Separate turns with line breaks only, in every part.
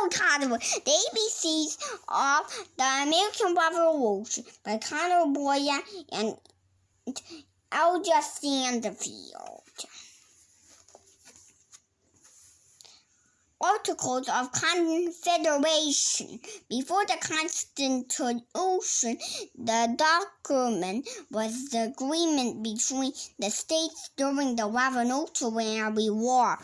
Tuttle Toddlers, the ABCs of the American Revolution by Boyack and Sandfield. Articles of Confederation. Before the Constitution, the document was the agreement between the states during the Revolutionary War.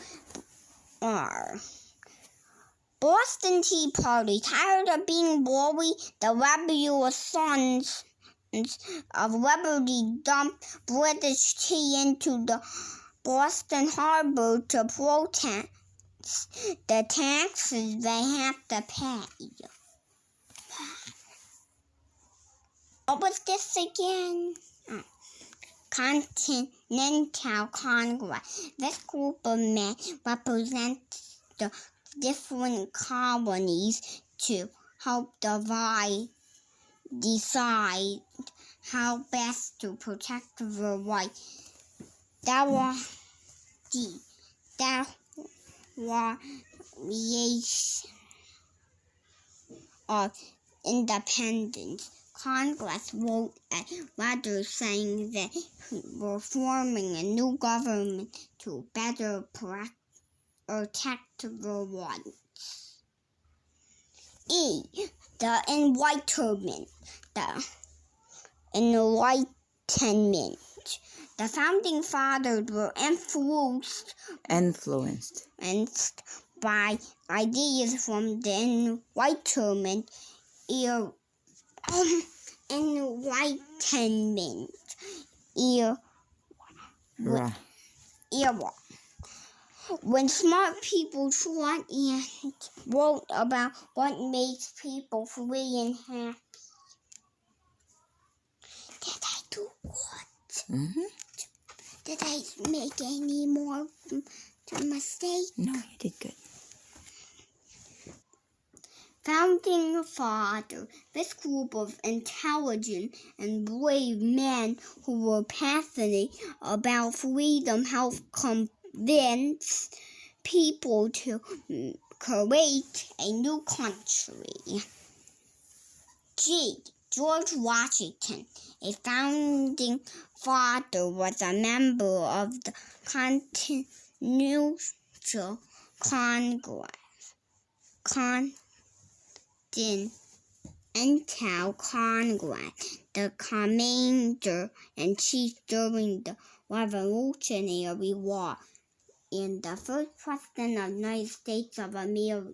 Boston Tea Party, tired of being worried, the rebellious sons of liberty dumped British tea into the Boston harbor to protest the taxes they have to pay. What was this again? Continental Congress. This group of men represents the different colonies to help decide how best to protect the rights. Variation of independence. Congress wrote a letter saying they were forming a new government to better protect the rights. E. The Enlightenment. The founding fathers were influenced by ideas from the Enlightenment era. When smart people thought and wrote about what makes people free and happy. Did I do what?
Mm-hmm.
Did I make any more mistakes?
No, you did good.
Founding Father. This group of intelligent and brave men who were passionate about freedom helped convince people to create a new country. G. George Washington, a founding father, was a member of the Continental Congress, the commander-in-chief during the Revolutionary War, and the first president of the United States of America.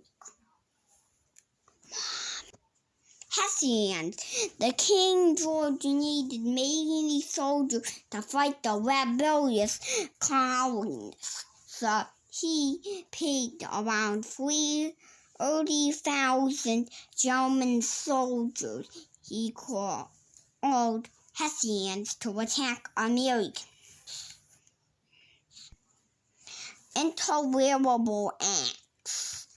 Hessians. The King George needed many soldiers to fight the rebellious colonies, so he paid around 30,000 German soldiers he called Hessians to attack America. Intolerable acts.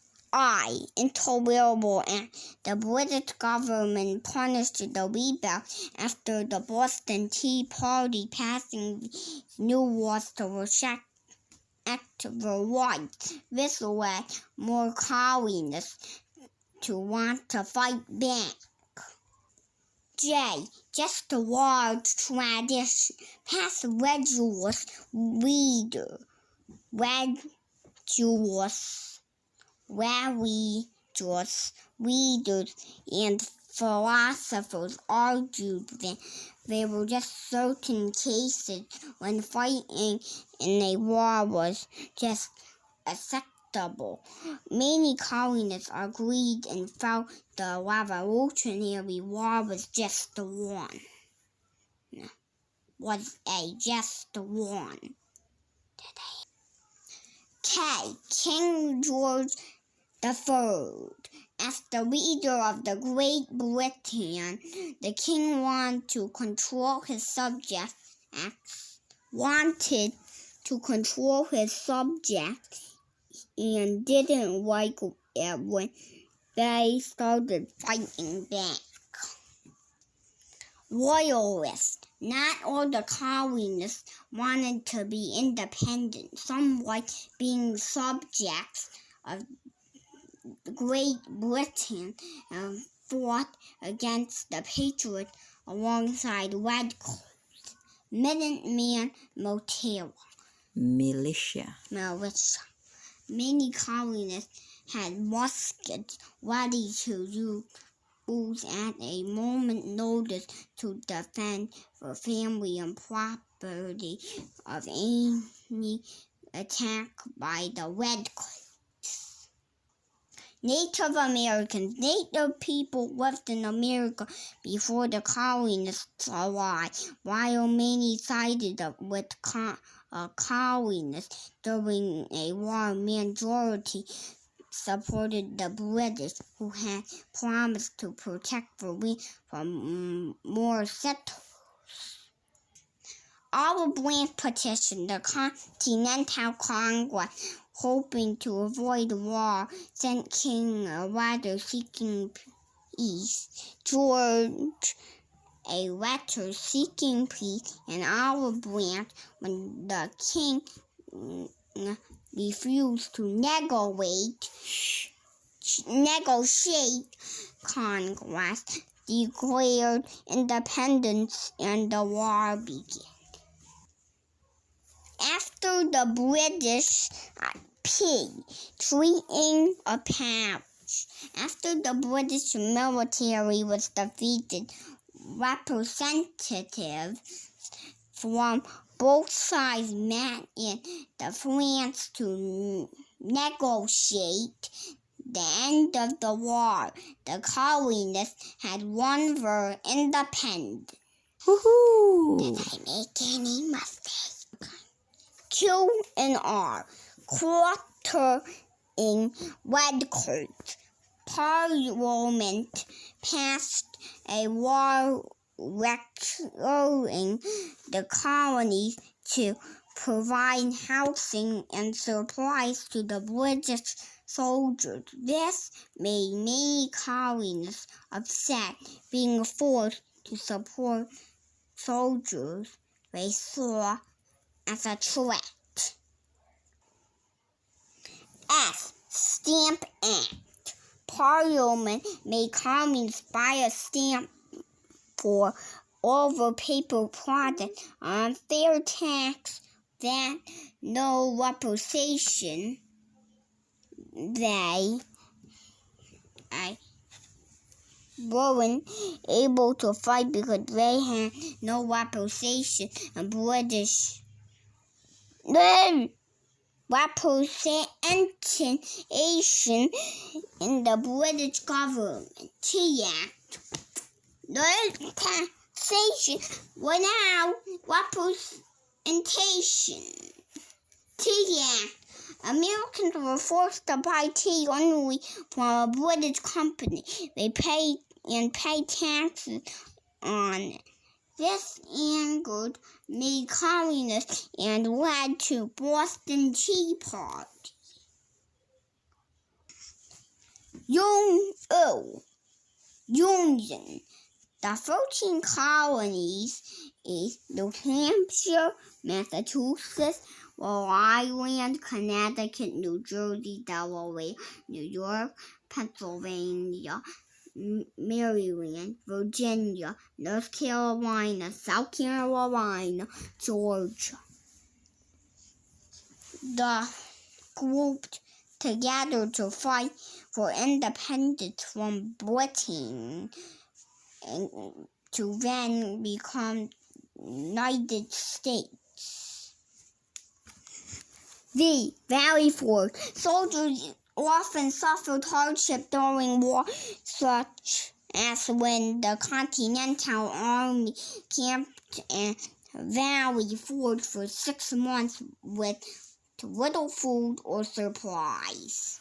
Intolerable act. The British government punished the rebels after the Boston Tea Party, passing new laws to protect the rights. This led more colonists to want to fight back. J. Just a large tradition. Past religious readers and philosophers argued that there were just certain cases when fighting in a war was just acceptable. Many colonists agreed and felt the Revolutionary War was just one. K. King George III. As the leader of the Great Britain, the king wanted to control his subjects and didn't like it when they started fighting back. Royalists. Not all the colonists wanted to be independent. Some liked being subjects of the Great Britain and fought against the Patriots alongside Redcoat, Minuteman,
Militia.
Many colonists had muskets ready to use at a moment's notice to defend the family and property of any attack by the Redcoats. Native Americans. Native people lived in America before the colonists arrived. While many sided with colonists during a war, majority supported the British, who had promised to protect the land from more settlers. Olive Branch petitioned the Continental Congress, hoping to avoid war, sent King a letter seeking peace. George a letter seeking peace, and Olive Branch, when the king refused to negotiate, Congress declared independence and the war began. After the British treating a pouch. After the British military was defeated, representatives from both sides met in France to negotiate the end of the war. The colonists had won their independence.
Woohoo!
Did I make any mistakes? Q&R. Quartering Redcoats. Parliament passed a law requiring the colonies to provide housing and supplies to the British soldiers. This made many colonists upset, being forced to support soldiers they saw as a threat. S. Stamp Act. Parliament made colonists buy a stamp for all the paper products, unfair tax, that no representation they weren't able to fight because they had no representation and representation in the British government. T Act. Taxation without representation. Tea Act. Americans were forced to buy tea only from a British company. They paid taxes on it. This angered many colonists and led to Boston Tea Party. Union. The 13 colonies is New Hampshire, Massachusetts, Rhode Island, Connecticut, New Jersey, Delaware, New York, Pennsylvania, Maryland, Virginia, North Carolina, South Carolina, Georgia. The grouped together to fight for independence from Britain and to then become United States. The Valley Force. Soldiers often suffered hardship during war, such as when the Continental Army camped in Valley Forge for 6 months with little food or supplies.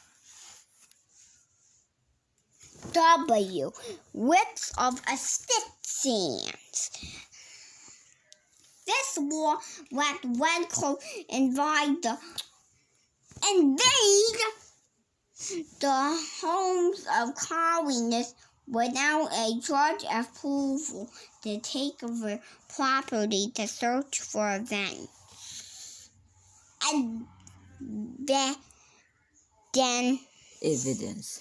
W. Writs of assistance. This war let Redcoat invade the homes of colonists without a judge approval to take their property to search for events. And then
Evidence.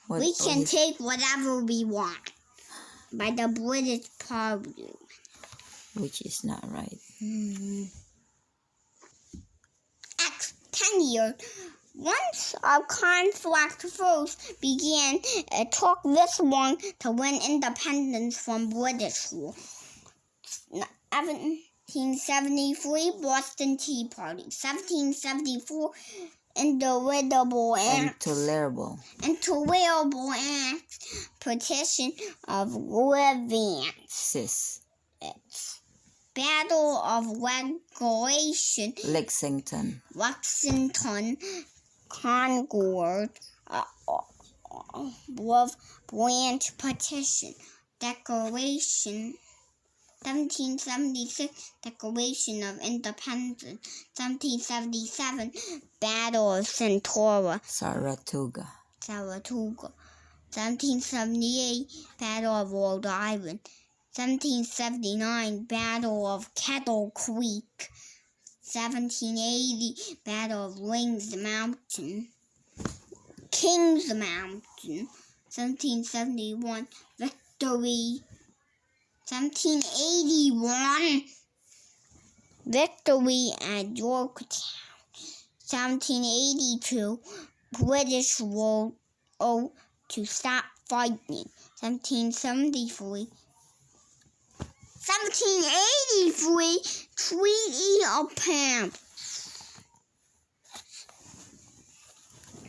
What
We can
is-
take whatever we want by the British Parliament.
Which is not right.
10 years. Once our conflict first began, it took this long to win independence from British rule. 1773, Boston Tea Party. 1774, Intolerable Acts. Petition of grievances. Battle of Regulation.
Lexington.
Concord. Wolf Branch Petition. Declaration. 1776, Declaration of Independence. 1777, Battle of
Saratoga.
1778, Battle of Rhode Island. 1779, Battle of Kettle Creek. 1780, Battle of Kings Mountain. 1771, Victory. 1781, Victory at Yorktown. 1782, British rule to stop fighting. 1783, Treaty of Paris.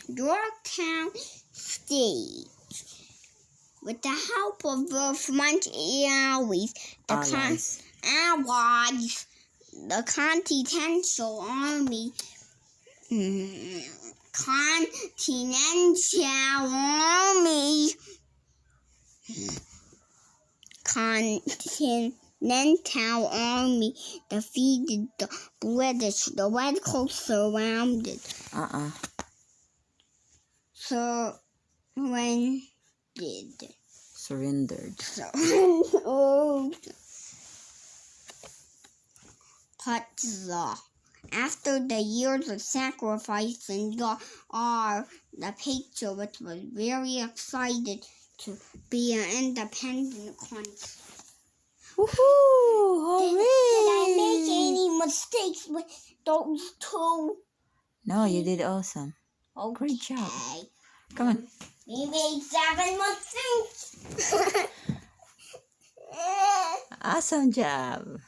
Yorktown State. With the help of the French allies, the Continental Army, defeated the British. The Redcoats surrounded.
Surrendered.
After the years of sacrifice and the Patriots was very excited to be an independent country.
Woohoo! Hooray!
Did I make any mistakes with those two?
No, you did awesome.
Okay.
Great job. Come on.
We made 7 mistakes.
Awesome job.